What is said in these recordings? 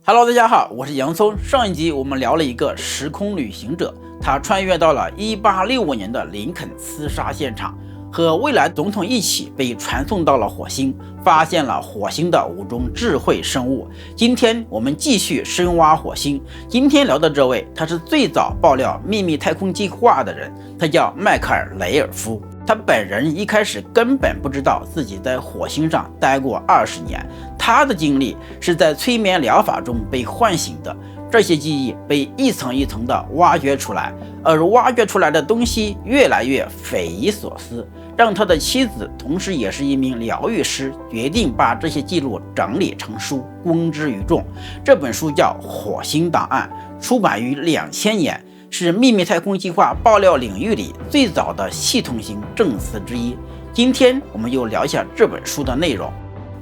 Hello， 大家好，我是洋葱。上一集我们聊了一个时空旅行者，他穿越到了1865年的林肯刺杀现场，和未来总统一起被传送到了火星，发现了火星的5种智慧生物。今天我们继续深挖火星。今天聊的这位，他是最早爆料秘密太空计划的人，他叫迈克尔·雷尔夫。他本人一开始根本不知道自己在火星上待过20年，他的经历是在催眠疗法中被唤醒的，这些记忆被一层一层的挖掘出来，而挖掘出来的东西越来越匪夷所思，让他的妻子，同时也是一名疗愈师，决定把这些记录整理成书，公之于众。这本书叫《火星档案》，出版于2000年。是秘密太空计划爆料领域里最早的系统性证词之一。今天我们又聊一下这本书的内容。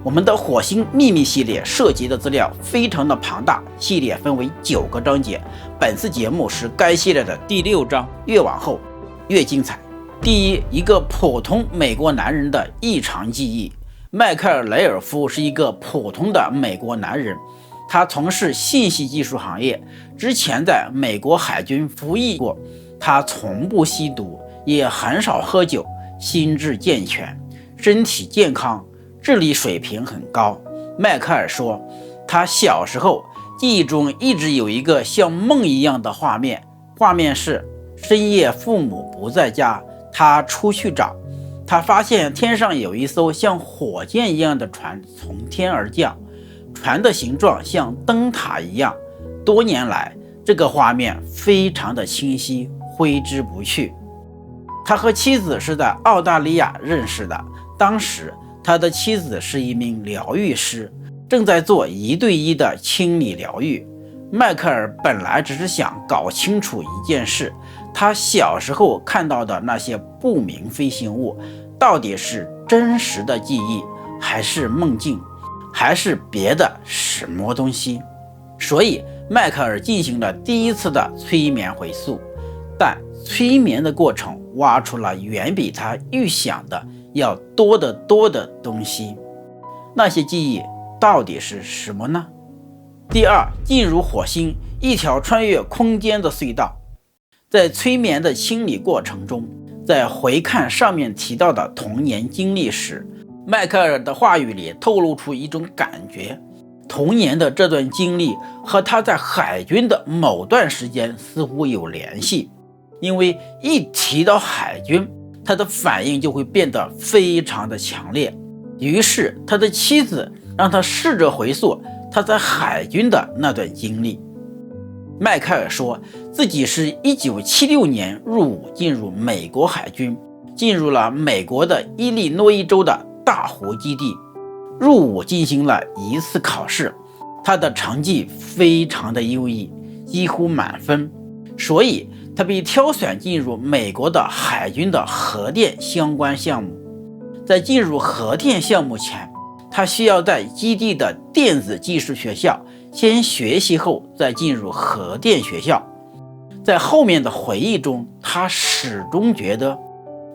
我们的火星秘密系列涉及的资料非常的庞大，系列分为9个章节。本次节目是该系列的第6章，越往后越精彩。第一，一个普通美国男人的异常记忆。迈克尔·雷尔夫是一个普通的美国男人，他从事信息技术行业，之前在美国海军服役过。他从不吸毒，也很少喝酒，心智健全，身体健康，智力水平很高。迈克尔说，他小时候记忆中一直有一个像梦一样的画面是深夜父母不在家，他出去找，他发现天上有一艘像火箭一样的船从天而降，船的形状像灯塔一样。多年来，这个画面非常的清晰，挥之不去。他和妻子是在澳大利亚认识的，当时他的妻子是一名疗愈师，正在做1对1的清理疗愈。迈克尔本来只是想搞清楚一件事，他小时候看到的那些不明飞行物到底是真实的记忆，还是梦境，还是别的什么东西。所以迈克尔进行了第一次的催眠回溯，但催眠的过程挖出了远比他预想的要多得多的东西。那些记忆到底是什么呢？第二，进入火星，一条穿越空间的隧道。在催眠的清理过程中，在回看上面提到的童年经历时，迈克尔的话语里透露出一种感觉，童年的这段经历和他在海军的某段时间似乎有联系，因为一提到海军，他的反应就会变得非常的强烈。于是他的妻子让他试着回溯他在海军的那段经历。迈克尔说自己是1976年入伍进入美国海军，进入了美国的伊利诺伊州的大湖基地。入伍进行了1次考试，他的成绩非常的优异，几乎满分，所以他被挑选进入美国的海军的核电相关项目。在进入核电项目前，他需要在基地的电子技术学校先学习，后再进入核电学校。在后面的回忆中，他始终觉得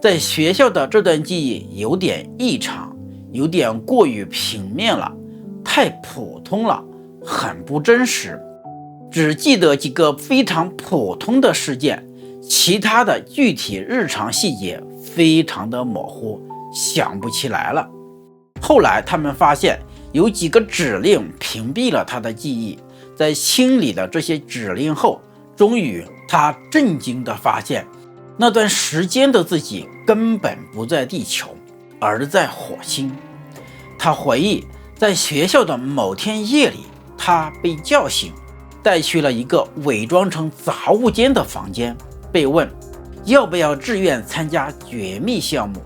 在学校的这段记忆有点异常，有点过于平面了，太普通了，很不真实，只记得几个非常普通的事件，其他的具体日常细节非常的模糊，想不起来了。后来他们发现有几个指令屏蔽了他的记忆，在清理了这些指令后，终于他震惊地发现，那段时间的自己根本不在地球，而在火星。他回忆，在学校的某天夜里，他被叫醒，带去了一个伪装成杂物间的房间，被问要不要志愿参加绝密项目。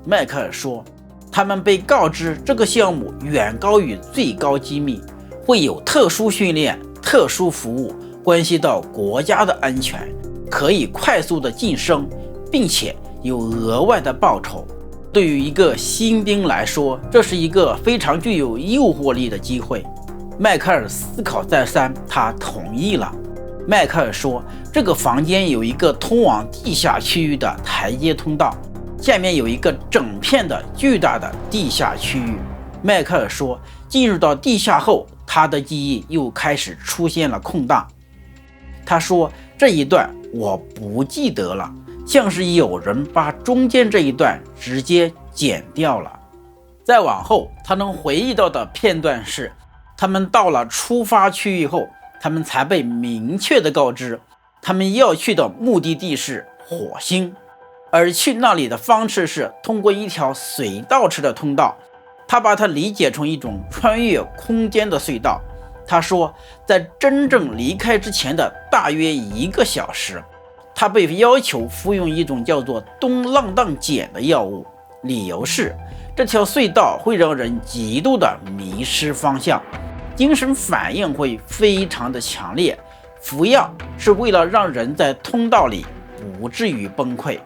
迈克尔说，他们被告知这个项目远高于最高机密，会有特殊训练、特殊服务，关系到国家的安全，可以快速的晋升，并且有额外的报酬。对于一个新兵来说，这是一个非常具有诱惑力的机会。迈克尔思考再三，他同意了。迈克尔说，这个房间有一个通往地下区域的台阶通道，下面有一个整片的巨大的地下区域。迈克尔说，进入到地下后，他的记忆又开始出现了空档。他说这一段我不记得了，像是有人把中间这一段直接剪掉了。再往后，他能回忆到的片段是，他们到了出发区域后，他们才被明确的告知，他们要去的目的地是火星，而去那里的方式是通过一条水道式的通道。他把它理解成一种穿越空间的隧道。他说，在真正离开之前的大约1个小时，他被要求服用一种叫做东莨菪碱的药物，理由是这条隧道会让人极度的迷失方向，精神反应会非常的强烈，服药是为了让人在通道里不至于崩溃。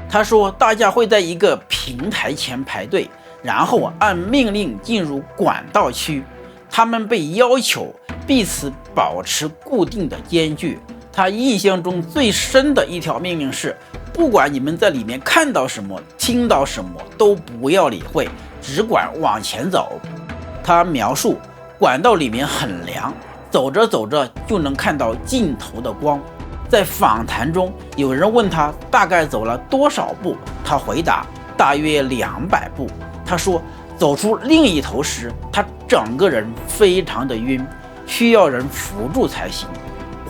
他说，大家会在一个平台前排队，然后按命令进入管道区，他们被要求彼此保持固定的间距。他印象中最深的一条命令是，不管你们在里面看到什么听到什么都不要理会，只管往前走。他描述管道里面很凉，走着走着就能看到尽头的光。在访谈中，有人问他大概走了多少步，他回答大约200步。他说走出另一头时，他整个人非常的晕，需要人扶住才行。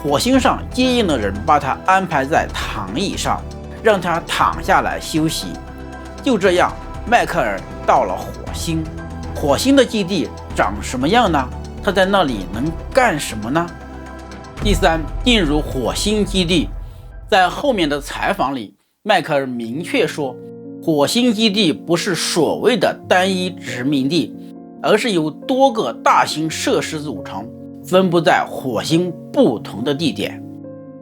火星上接应的人把他安排在躺椅上，让他躺下来休息。就这样，迈克尔到了火星。火星的基地长什么样呢？他在那里能干什么呢？第三，进入火星基地。在后面的采访里，迈克尔明确说，火星基地不是所谓的单一殖民地，而是由多个大型设施组成，分布在火星不同的地点。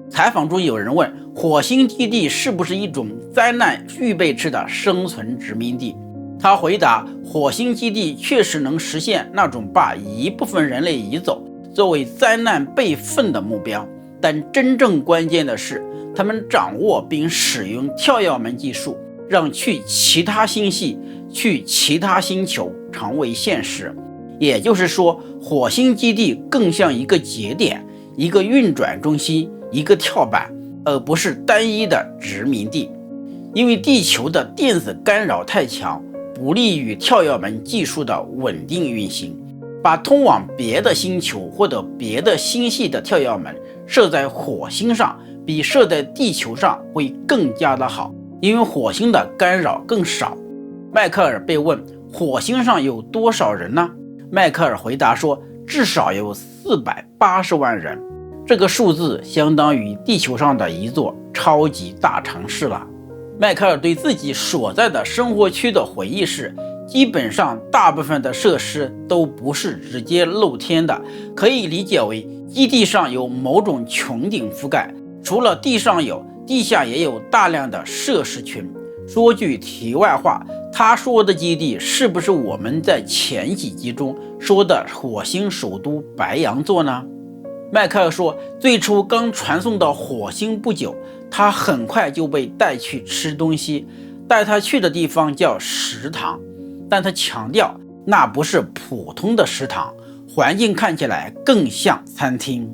采访中有人问，火星基地是不是一种灾难预备式的生存殖民地？他回答，火星基地确实能实现那种把一部分人类移走作为灾难备份的目标，但真正关键的是，他们掌握并使用跳跃门技术，让去其他星系、去其他星球成为现实。也就是说，火星基地更像一个节点，一个运转中心，一个跳板，而不是单一的殖民地。因为地球的电子干扰太强，不利于跳跃门技术的稳定运行。把通往别的星球或者别的星系的跳跃门设在火星上，比设在地球上会更加的好，因为火星的干扰更少。迈克尔被问火星上有多少人呢？迈克尔回答说，至少有480万人，这个数字相当于地球上的一座超级大城市了。迈克尔对自己所在的生活区的回忆是，基本上大部分的设施都不是直接露天的，可以理解为基地上有某种穹顶覆盖，除了地上有，地下也有大量的设施群。说句题外话，他说的基地是不是我们在前几集中说的火星首都白羊座呢？迈克尔说，最初刚传送到火星不久，他很快就被带去吃东西，带他去的地方叫食堂，但他强调那不是普通的食堂，环境看起来更像餐厅。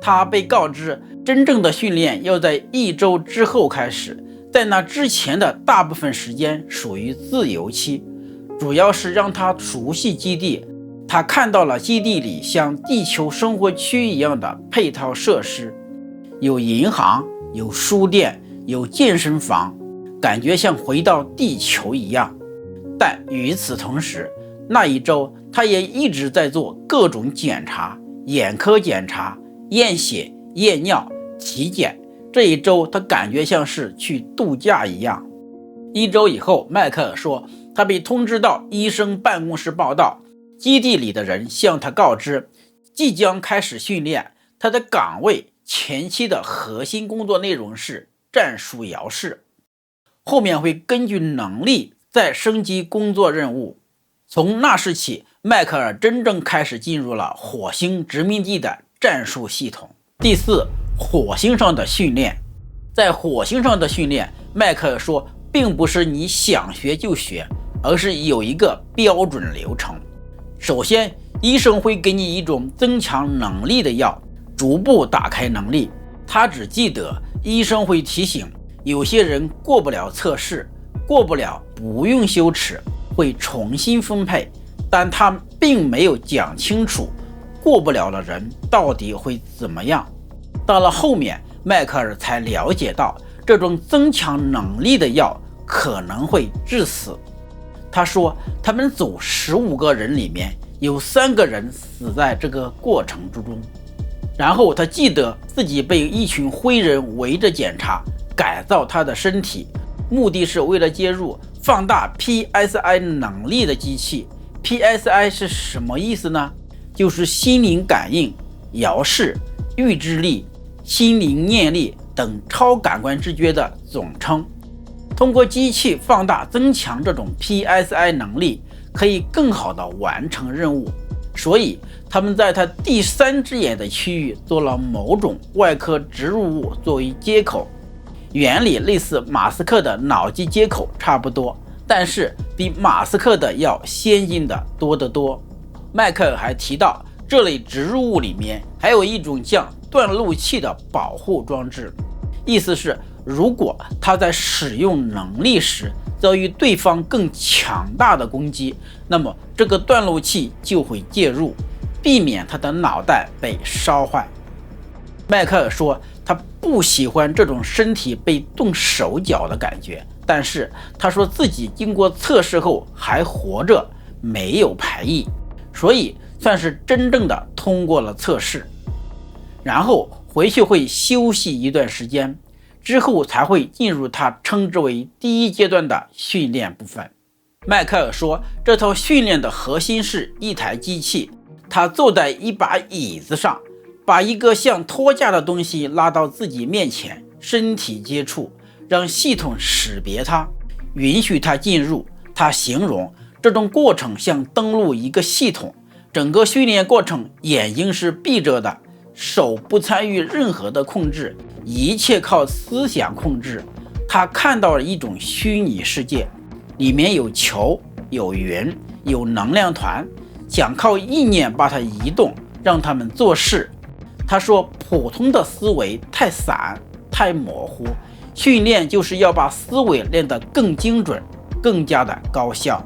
他被告知真正的训练要在1周之后开始，在那之前的大部分时间属于自由期，主要是让他熟悉基地。他看到了基地里像地球生活区一样的配套设施，有银行，有书店，有健身房，感觉像回到地球一样。但与此同时，那一周他也一直在做各种检查，眼科检查、验血、验尿、体检。这一周他感觉像是去度假一样。1周以后，迈克尔说，他被通知到医生办公室报道，基地里的人向他告知，即将开始训练。他的岗位前期的核心工作内容是战术遥视，后面会根据能力再升级工作任务。从那时起，迈克尔真正开始进入了火星殖民地的战术系统。第四，火星上的训练。在火星上的训练，迈克尔说，并不是你想学就学，而是有一个标准流程。首先，医生会给你一种增强能力的药，逐步打开能力。他只记得医生会提醒有些人过不了测试，过不了不用羞耻，会重新分配，但他并没有讲清楚过不了的人到底会怎么样。到了后面，迈克尔才了解到这种增强能力的药可能会致死。他说他们组15个人里面有3个人死在这个过程之中。然后他记得自己被一群灰人围着检查，改造他的身体，目的是为了接入放大 PSI 能力的机器。 PSI 是什么意思呢？就是心灵感应、遥视、预知力、心灵念力等超感官知觉的总称。通过机器放大增强这种 PSI 能力，可以更好地完成任务。所以他们在他第3只眼的区域做了某种外科植入物作为接口，原理类似马斯克的脑机接口差不多，但是比马斯克的要先进的多得多。迈克尔还提到，这类植入物里面还有一种叫断路器的保护装置，意思是如果他在使用能力时遭遇对方更强大的攻击，那么这个断路器就会介入，避免他的脑袋被烧坏。迈克尔说他不喜欢这种身体被动手脚的感觉，但是他说自己经过测试后还活着，没有排异，所以算是真正的通过了测试。然后回去会休息一段时间，之后才会进入他称之为第1阶段的训练部分。迈克尔说这套训练的核心是一台机器，他坐在一把椅子上，把一个像托架的东西拉到自己面前，身体接触，让系统识别它，允许它进入。他形容这种过程像登录一个系统，整个训练过程眼睛是闭着的，手不参与任何的控制，一切靠思想控制。他看到了一种虚拟世界，里面有球，有云，有能量团，想靠意念把它移动，让他们做事。他说普通的思维太散太模糊，训练就是要把思维练得更精准，更加的高效。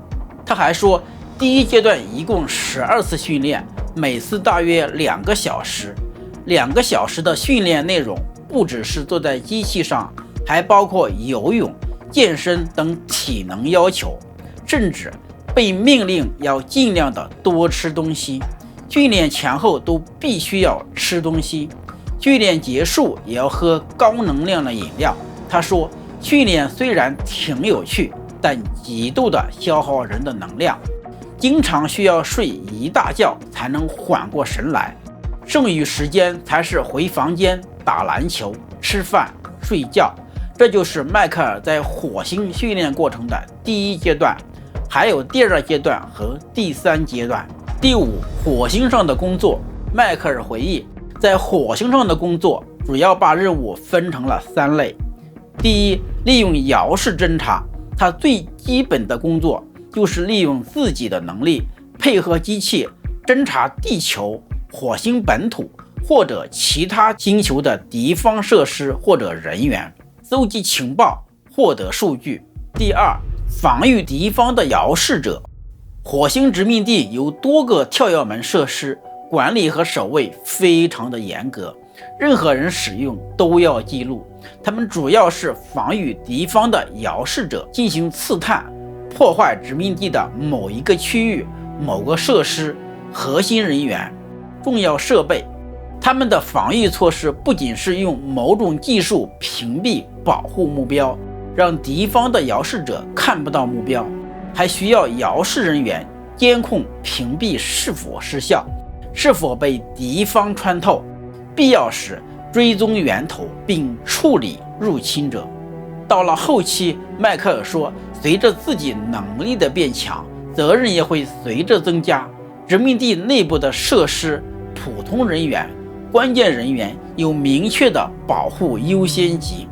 他还说第1阶段一共12次训练，每次大约2个小时。2个小时的训练内容不只是坐在机器上，还包括游泳、健身等体能要求，甚至被命令要尽量的多吃东西。训练前后都必须要吃东西，训练结束也要喝高能量的饮料。他说训练虽然挺有趣，但极度的消耗人的能量，经常需要睡一大觉才能缓过神来，剩余时间才是回房间打篮球、吃饭、睡觉。这就是迈克尔在火星训练过程的第1阶段，还有第2阶段和第3阶段。第5，火星上的工作。迈克尔回忆，在火星上的工作主要把任务分成了3类。第一，利用遥视侦察，他最基本的工作就是利用自己的能力配合机器侦察地球、火星本土或者其他星球的敌方设施或者人员，搜集情报，获得数据。第2，防御敌方的遥视者。火星殖民地有多个跳跃门设施，管理和守卫非常的严格，任何人使用都要记录。他们主要是防御敌方的遥视者，进行刺探，破坏殖民地的某一个区域、某个设施、核心人员、重要设备。他们的防御措施不仅是用某种技术屏蔽保护目标，让敌方的遥视者看不到目标，还需要遥视人员监控屏蔽是否失效，是否被敌方穿透，必要时追踪源头并处理入侵者。到了后期，迈克尔说，随着自己能力的变强，责任也会随着增加。殖民地内部的设施、普通人员、关键人员有明确的保护优先级，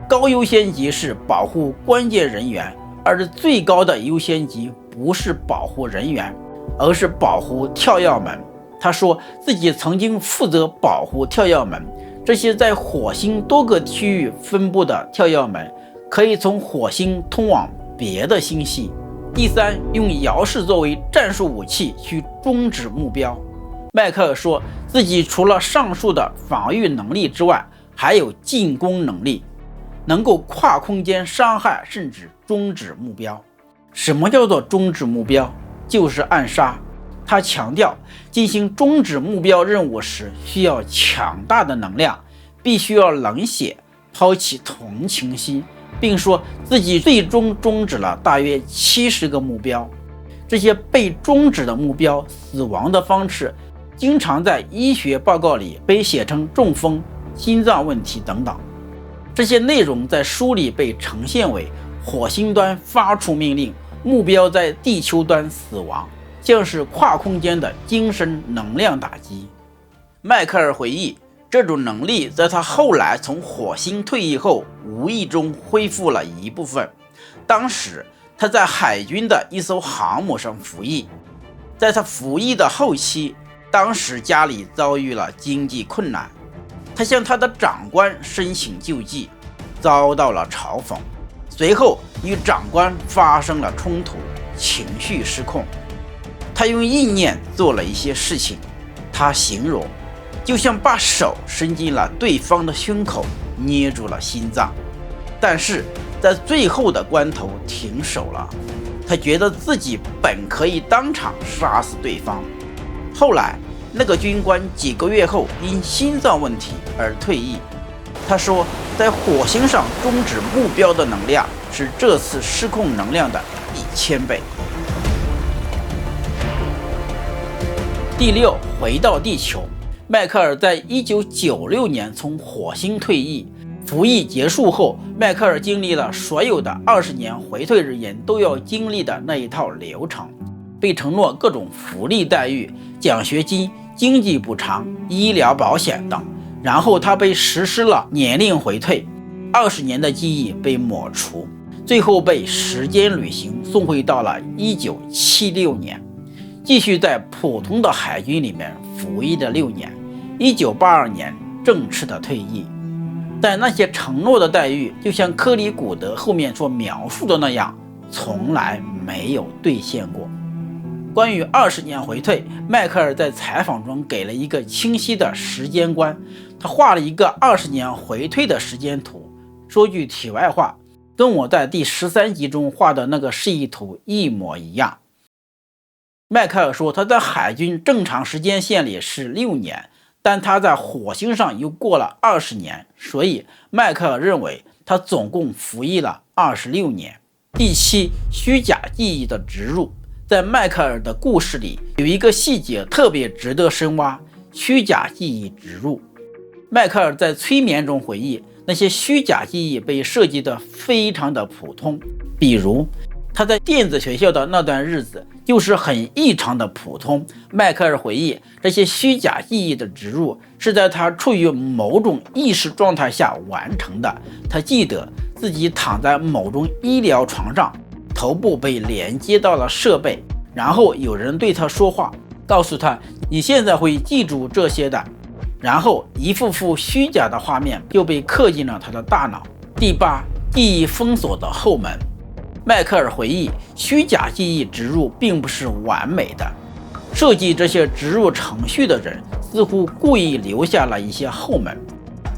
高优先级是保护关键人员，而最高的优先级不是保护人员，而是保护跳跃门。他说自己曾经负责保护跳跃门，这些在火星多个区域分布的跳跃门可以从火星通往别的星系。第三，用遥视作为战术武器去终止目标。迈克尔说自己除了上述的防御能力之外，还有进攻能力，能够跨空间伤害甚至终止目标。什么叫做终止目标？就是暗杀。他强调进行终止目标任务时需要强大的能量，必须要冷血，抛弃同情心，并说自己最终终止了大约70个目标。这些被终止的目标死亡的方式经常在医学报告里被写成中风、心脏问题等等。这些内容在书里被呈现为火星端发出命令，目标在地球端死亡，像是跨空间的精神能量打击。迈克尔回忆，这种能力在他后来从火星退役后无意中恢复了一部分。当时他在海军的一艘航母上服役，在他服役的后期，当时家里遭遇了经济困难，他向他的长官申请救济，遭到了嘲讽，随后与长官发生了冲突，情绪失控。他用意念做了一些事情，他形容就像把手伸进了对方的胸口，捏住了心脏，但是在最后的关头停手了。他觉得自己本可以当场杀死对方。后来那个军官几个月后因心脏问题而退役。他说在火星上终止目标的能量是这次失控能量的1000倍。第六，回到地球。迈克尔在1996年从火星退役，服役结束后，迈克尔经历了所有的20年回退人员都要经历的那一套流程，被承诺各种福利待遇、奖学金、经济补偿、医疗保险等，然后他被实施了年龄回退，20年的记忆被抹除，最后被时间旅行送回到了1976年，继续在普通的海军里面服役了6年，1982年正式的退役。但那些承诺的待遇，就像科里古德后面所描述的那样，从来没有兑现过。关于20年回退，迈克尔在采访中给了一个清晰的时间观，他画了一个20年回退的时间图。说句题外话，跟我在第13集中画的那个示意图一模一样。迈克尔说他在海军正常时间线里是6年，但他在火星上又过了20年，所以迈克尔认为他总共服役了26年。第七，虚假记忆的植入。在迈克尔的故事里，有一个细节特别值得深挖：虚假记忆植入。迈克尔在催眠中回忆，那些虚假记忆被设计得非常的普通，比如他在电子学校的那段日子就是很异常的普通。迈克尔回忆，这些虚假记忆的植入是在他处于某种意识状态下完成的。他记得自己躺在某种医疗床上，头部被连接到了设备，然后有人对他说话，告诉他你现在会记住这些的，然后一幅幅虚假的画面就被刻进了他的大脑。第八，记忆封锁的后门。迈克尔回忆，虚假记忆植入并不是完美的，设计这些植入程序的人似乎故意留下了一些后门，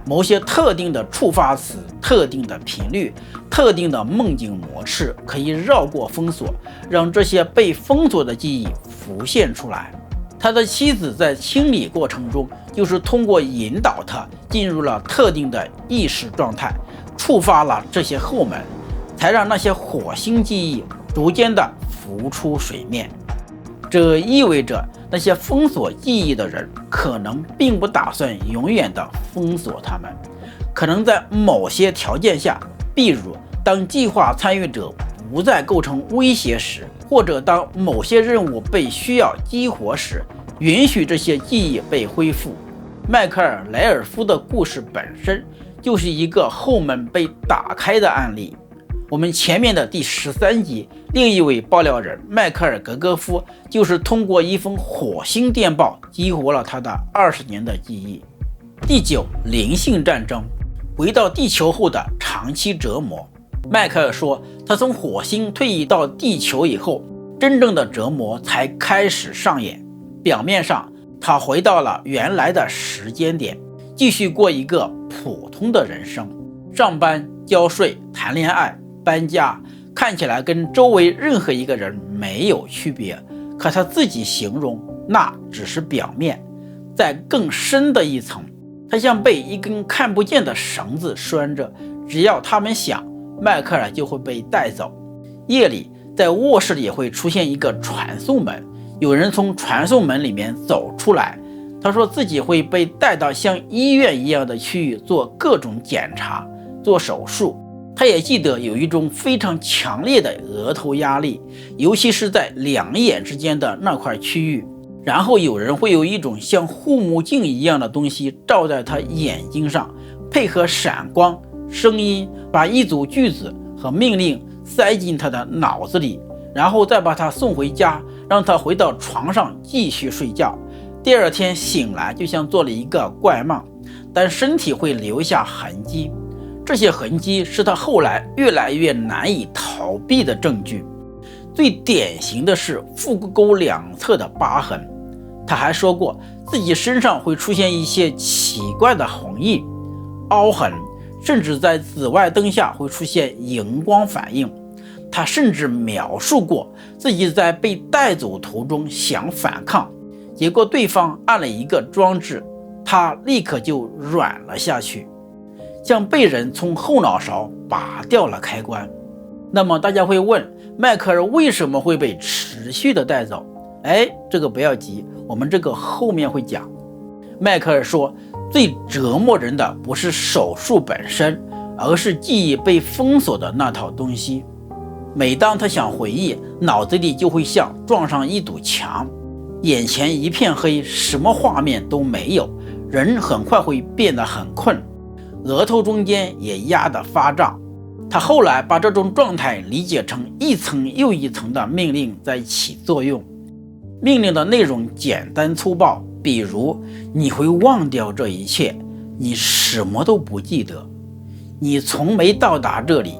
某些特定的触发词、特定的频率、特定的梦境模式可以绕过封锁，让这些被封锁的记忆浮现出来。他的妻子在清理过程中，就是通过引导他进入了特定的意识状态，触发了这些后门，才让那些火星记忆逐渐的浮出水面。这意味着那些封锁记忆的人可能并不打算永远的封锁他们，可能在某些条件下，比如当计划参与者不再构成威胁时，或者当某些任务被需要激活时，允许这些记忆被恢复。迈克尔·莱尔夫的故事本身就是一个后门被打开的案例。我们前面的第13集，另一位爆料人迈克尔·格格夫就是通过一封火星电报激活了他的20年的记忆。第9，灵性战争，回到地球后的长期折磨。迈克尔说，他从火星退役到地球以后，真正的折磨才开始上演。表面上，他回到了原来的时间点，继续过一个普通的人生，上班、交税、谈恋爱、搬家，看起来跟周围任何一个人没有区别。可他自己形容，那只是表面，在更深的一层，他像被一根看不见的绳子拴着，只要他们想，迈克尔就会被带走。夜里，在卧室里会出现一个传送门，有人从传送门里面走出来，他说自己会被带到像医院一样的区域做各种检查、做手术。他也记得有一种非常强烈的额头压力，尤其是在两眼之间的那块区域，然后有人会有一种像护目镜一样的东西照在他眼睛上，配合闪光、声音，把一组句子和命令塞进他的脑子里，然后再把他送回家，让他回到床上继续睡觉。第二天醒来就像做了一个怪梦，但身体会留下痕迹，这些痕迹是他后来越来越难以逃避的证据。最典型的是腹股沟两侧的疤痕。他还说过自己身上会出现一些奇怪的红印、凹痕，甚至在紫外灯下会出现荧光反应。他甚至描述过自己在被带走途中想反抗，结果对方按了一个装置，他立刻就软了下去，像被人从后脑勺拔掉了开关。那么大家会问，迈克尔为什么会被持续的带走？这个不要急，我们这个后面会讲。迈克尔说，最折磨人的不是手术本身，而是记忆被封锁的那套东西。每当他想回忆，脑子里就会像撞上一堵墙，眼前一片黑，什么画面都没有，人很快会变得很困，额头中间也压得发胀。他后来把这种状态理解成一层又一层的命令在起作用，命令的内容简单粗暴，比如你会忘掉这一切，你什么都不记得，你从没到达这里，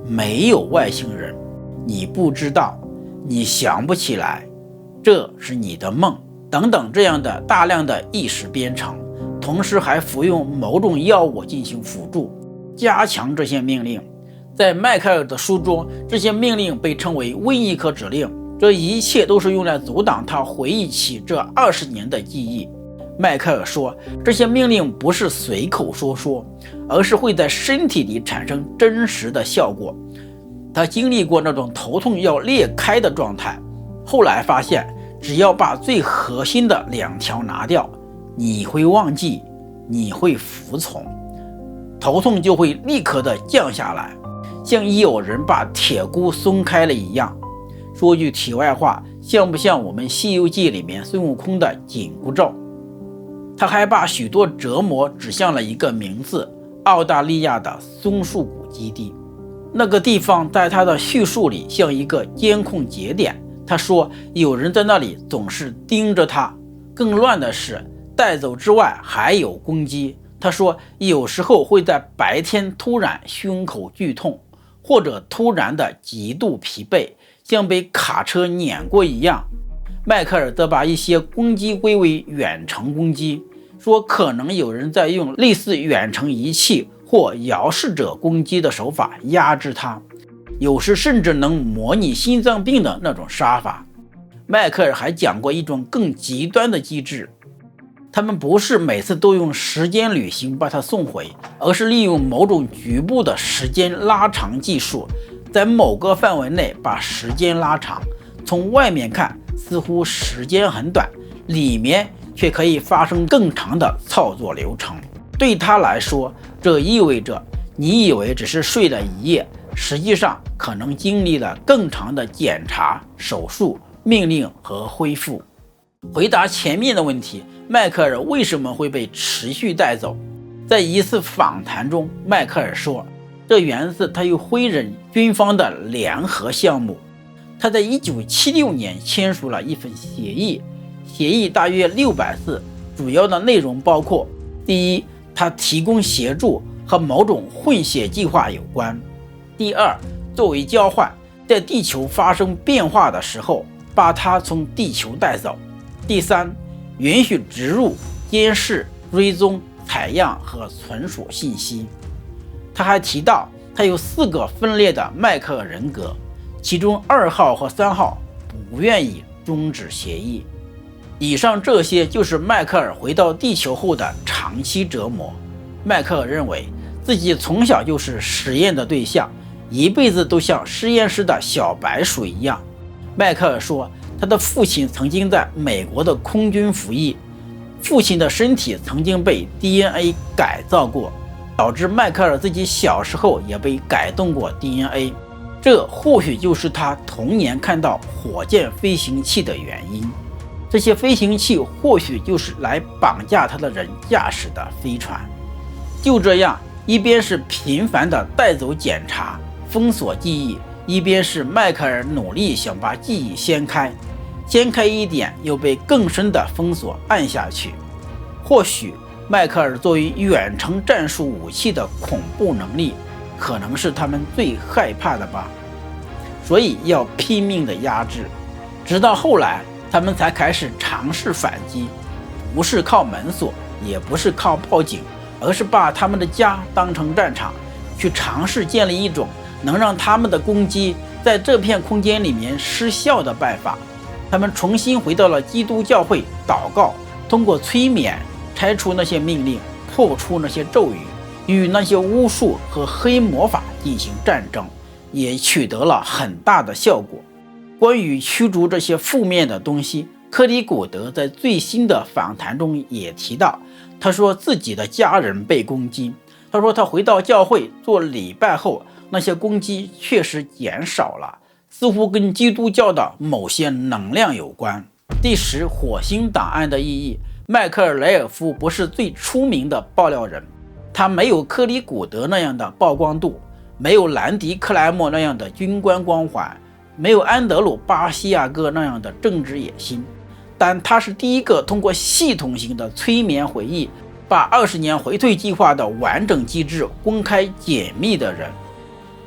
没有外星人，你不知道，你想不起来，这是你的梦，等等，这样的大量的意识编程，同时还服用某种药物进行辅助，加强这些命令。在迈克尔的书中，这些命令被称为威尼克指令，这一切都是用来阻挡他回忆起这20年的记忆。迈克尔说，这些命令不是随口说，而是会在身体里产生真实的效果。他经历过那种头痛要裂开的状态，后来发现只要把最核心的2条拿掉，你会忘记，你会服从，头痛就会立刻的降下来，像有人把铁箍松开了一样。说句题外话，像不像我们《西游记》里面孙悟空的紧箍咒？他还把许多折磨指向了一个名字，澳大利亚的松树谷基地。那个地方在他的叙述里像一个监控节点，他说有人在那里总是盯着他。更乱的是，带走之外还有攻击。他说有时候会在白天突然胸口剧痛，或者突然的极度疲惫，像被卡车碾过一样。迈克尔则把一些攻击归为远程攻击，说可能有人在用类似远程仪器或遥视者攻击的手法压制他，有时甚至能模拟心脏病的那种杀法。迈克尔还讲过一种更极端的机制，他们不是每次都用时间旅行把他送回，而是利用某种局部的时间拉长技术，在某个范围内把时间拉长，从外面看似乎时间很短，里面却可以发生更长的操作流程。对他来说，这意味着你以为只是睡了一夜，实际上可能经历了更长的检查、手术、命令和恢复。回答前面的问题，迈克尔为什么会被持续带走？在一次访谈中，迈克尔说，这源自他与辉人军方的联合项目。他在1976年签署了一份协议，协议大约600字，主要的内容包括：第一，他提供协助和某种混血计划有关；第二，作为交换，在地球发生变化的时候，把它从地球带走；第三，允许植入、监视、追踪、采样和存储信息。他还提到，他有4个分裂的迈克尔人格，其中2号和3号不愿意终止协议。以上这些就是迈克尔回到地球后的长期折磨。迈克尔认为自己从小就是实验的对象，一辈子都像实验室的小白鼠一样。迈克尔说，他的父亲曾经在美国的空军服役，父亲的身体曾经被 DNA 改造过，导致迈克尔自己小时候也被改动过 DNA。这或许就是他童年看到火箭飞行器的原因。这些飞行器或许就是来绑架他的人驾驶的飞船。就这样，一边是频繁的带走检查、封锁记忆，一边是迈克尔努力想把记忆掀开一点，又被更深的封锁按下去。或许迈克尔作为远程战术武器的恐怖能力，可能是他们最害怕的吧，所以要拼命的压制。直到后来，他们才开始尝试反击，不是靠门锁，也不是靠报警，而是把他们的家当成战场，去尝试建立一种能让他们的攻击在这片空间里面失效的办法。他们重新回到了基督教会，祷告，通过催眠拆除那些命令，破除那些咒语，与那些巫术和黑魔法进行战争，也取得了很大的效果。关于驱逐这些负面的东西，克里古德在最新的访谈中也提到，他说自己的家人被攻击，他说他回到教会做礼拜后，那些攻击确实减少了，似乎跟基督教的某些能量有关。第10，火星档案的意义。迈克尔·雷尔夫不是最出名的爆料人，他没有克里古德那样的曝光度，没有兰迪·克莱默那样的军官光环，没有安德鲁·巴西亚哥那样的政治野心，但他是第一个通过系统性的催眠回忆，把20年回退计划的完整机制公开解密的人。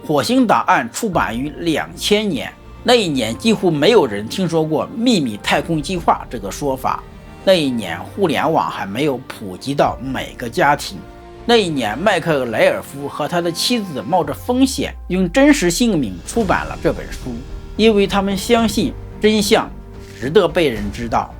火星档案出版于2000年，那一年几乎没有人听说过秘密太空计划这个说法。那一年互联网还没有普及到每个家庭。那一年，迈克尔·雷尔夫和他的妻子冒着风险，用真实姓名出版了这本书，因为他们相信真相值得被人知道。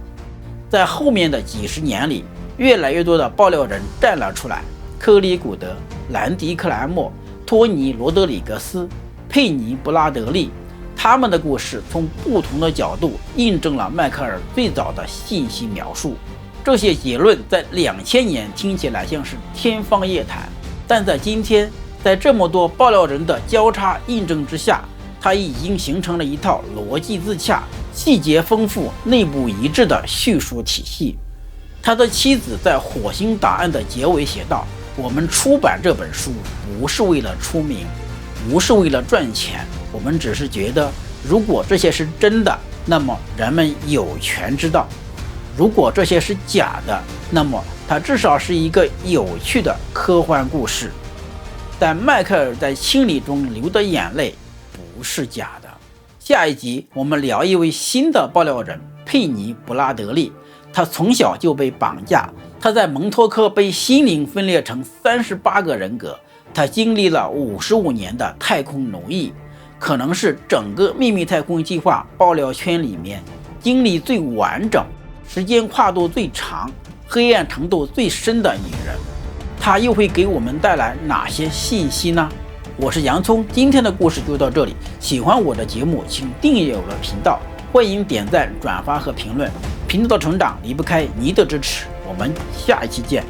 在后面的几十年里，越来越多的爆料人站了出来，克里古德、兰迪·克莱默、托尼·罗德里格斯、佩尼·布拉德利，他们的故事从不同的角度印证了迈克尔最早的信息描述。这些结论在2000年听起来像是天方夜谭，但在今天，在这么多爆料人的交叉印证之下，它已经形成了一套逻辑自洽、细节丰富、内部一致的叙述体系。他的妻子在《火星档案》的结尾写道：“我们出版这本书不是为了出名，不是为了赚钱，我们只是觉得，如果这些是真的，那么人们有权知道；如果这些是假的，那么它至少是一个有趣的科幻故事。”但迈克尔在清理中流的眼泪不是假的。下一集我们聊一位新的爆料人佩尼·布拉德利。他从小就被绑架，他在蒙托克被心灵分裂成38个人格，他经历了55年的太空奴役，可能是整个秘密太空计划爆料圈里面经历最完整、时间跨度最长、黑暗程度最深的女人。她又会给我们带来哪些信息呢？我是洋葱，今天的故事就到这里。喜欢我的节目，请订阅我的频道，欢迎点赞、转发和评论。频道的成长离不开你的支持，我们下一期见。